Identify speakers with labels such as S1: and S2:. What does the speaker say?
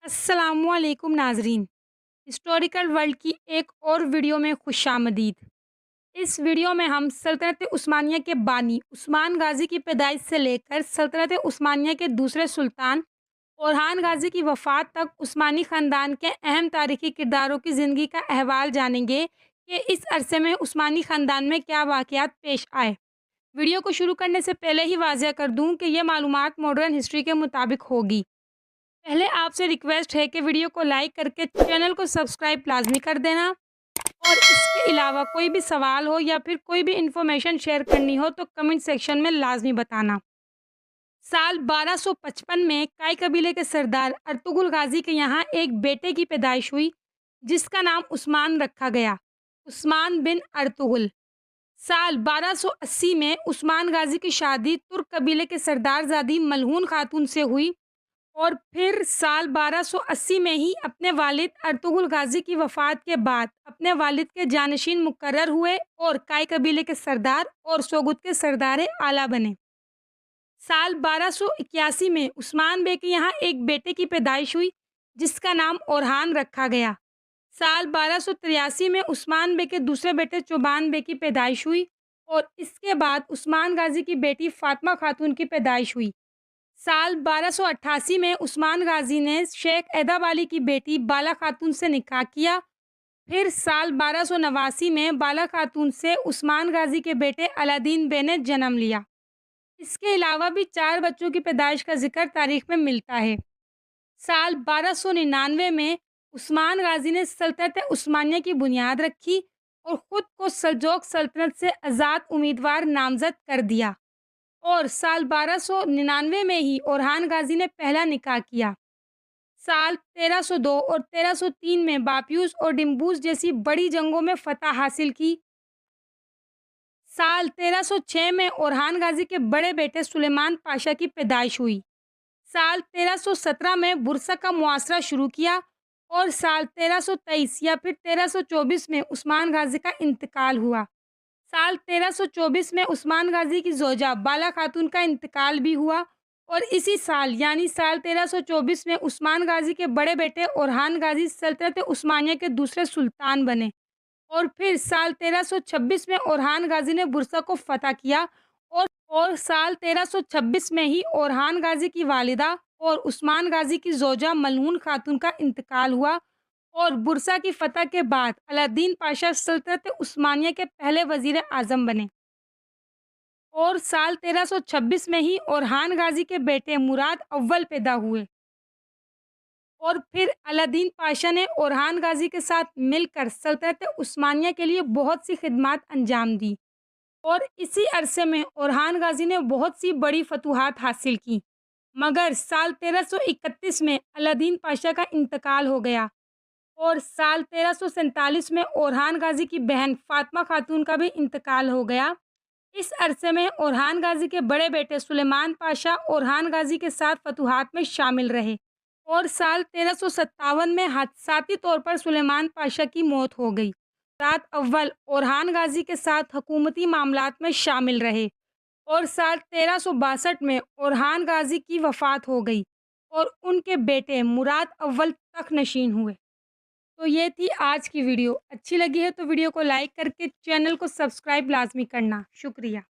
S1: अस्सलामु अलैकुम नाज़रीन। हिस्टोरिकल वर्ल्ड की एक और वीडियो में खुशामदीद। इस वीडियो में हम सल्तनत उस्मानिया के बानी उस्मान गाज़ी की पैदाइश से लेकर सल्तनत उस्मानिया के दूसरे सुल्तान ओरहान गाज़ी की वफ़ात तक उस्मानी ख़ानदान के अहम तारीख़ी किरदारों की ज़िंदगी का अहवाल जानेंगे कि इस अरसे में उस्मानी ख़ानदान में क्या वाक़यात पेश आए। वीडियो को शुरू करने से पहले ही वाज़िया कर दूँ कि यह मालूमात मॉडर्न हिस्ट्री के मुताबिक होगी। पहले आपसे रिक्वेस्ट है कि वीडियो को लाइक करके चैनल को सब्सक्राइब लाजमी कर देना, और इसके अलावा कोई भी सवाल हो या फिर कोई भी इन्फॉर्मेशन शेयर करनी हो तो कमेंट सेक्शन में लाजमी बताना। साल 1255 में काई कबीले के सरदार अर्तुगरुल गाज़ी के यहाँ एक बेटे की पैदाइश हुई, जिसका नाम उस्मान रखा गया, उस्मान बिन अर्तुगरुल। साल 1280 में उस्मान गाज़ी की शादी तुर्क कबीले के सरदारजादी मलहून खातून से हुई, और फिर साल 1280 में ही अपने वालिद अर्तुगरुल गाज़ी की वफ़ात के बाद अपने वालिद के जानशीन मुकर्रर हुए और काई कबीले के सरदार और सोगुत के सरदार आला बने। साल 1281 में उस्मान बे के यहाँ एक बेटे की पैदाइश हुई, जिसका नाम ओरहान रखा गया। साल 1283 में उस्मान बे के दूसरे बेटे चोबान बे की पैदाइश हुई, और इसके बाद उस्मान गाज़ी की बेटी फ़ातिमा खातून की पैदाइश हुई। साल 1288 में उस्मान गाज़ी ने शेख ऐदब अली की बेटी बाला खातून से निकाह किया। फिर साल 1289 में बाला खातून से उस्मान गाज़ी के बेटे अलादीन बे ने जन्म लिया। इसके अलावा भी 4 बच्चों की पैदाइश का जिक्र तारीख में मिलता है। साल 1299 में उस्मान गाज़ी ने सल्तनत उस्मानिया की बुनियाद रखी और ख़ुद को सल्जोक सल्तनत से आज़ाद उम्मीदवार नामज़द कर दिया, और साल 1299 में ही ओरहान गाज़ी ने पहला निकाह किया। साल 1302 और 1303 में बापियूस और डिम्बूज जैसी बड़ी जंगों में फ़तह हासिल की। साल 1306 में ओरहान गाज़ी के बड़े बेटे सुलेमान पाशा की पैदाइश हुई। साल 1317 में बुरसा का मुआसरा शुरू किया, और साल 1323 या फिर 1324 में उस्मान गाज़ी का इंतकाल हुआ। साल 1324 में उस्मान गाज़ी की ज़ौजा बाला खातून का इंतकाल भी हुआ, और इसी साल यानी साल 1324 में उस्मान गाज़ी के बड़े बेटे ओरहान गाज़ी सल्तनत उस्मानिया के दूसरे सुल्तान बने, और फिर साल 1326 में ओरहान गाज़ी ने बुरसा को फ़तह किया, और साल 1326 में ही ओरहान गाज़ी की वालिदा और उस्मान गाज़ी की ज़ौजा मलहून खातून का इंतकाल हुआ, और बुरसा की फ़तह के बाद अलादीन पाशा सल्तनत उस्मानिया के पहले वज़ीर आज़म बने, और साल 1326 में ही ओरहान गाज़ी के बेटे मुराद अव्वल पैदा हुए, और फिर अलादीन पाशा ने ओरहान गाज़ी के साथ मिलकर सल्तनत उस्मानिया के लिए बहुत सी खिदमात अंजाम दी, और इसी अरसे में ओरहान गाज़ी ने बहुत सी बड़ी फतूहात हासिल की। मगर साल 1331 में अलादीन पाशा का इंतकाल हो गया, और साल 1347 में ओरहान गाज़ी की बहन फ़ातिमा खातून का भी इंतकाल हो गया। इस अरसे में ओरहान गाज़ी के बड़े बेटे सुलेमान पाशा ओरहान गाज़ी के साथ फतूहात में शामिल रहे, और साल 1357 में हादसाती तौर पर सुलेमान पाशा की मौत हो गई। मुराद अव्वल ओरहान गाज़ी के साथ हुकूमती मामलात में शामिल रहे, और साल 1362 में ओरहान गाज़ी की वफ़ात हो गई, और उनके बेटे मुराद अव्वल तख्त नशीन हुए। तो ये थी आज की वीडियो। अच्छी लगी है तो वीडियो को लाइक करके चैनल को सब्सक्राइब लाज़मी करना। शुक्रिया।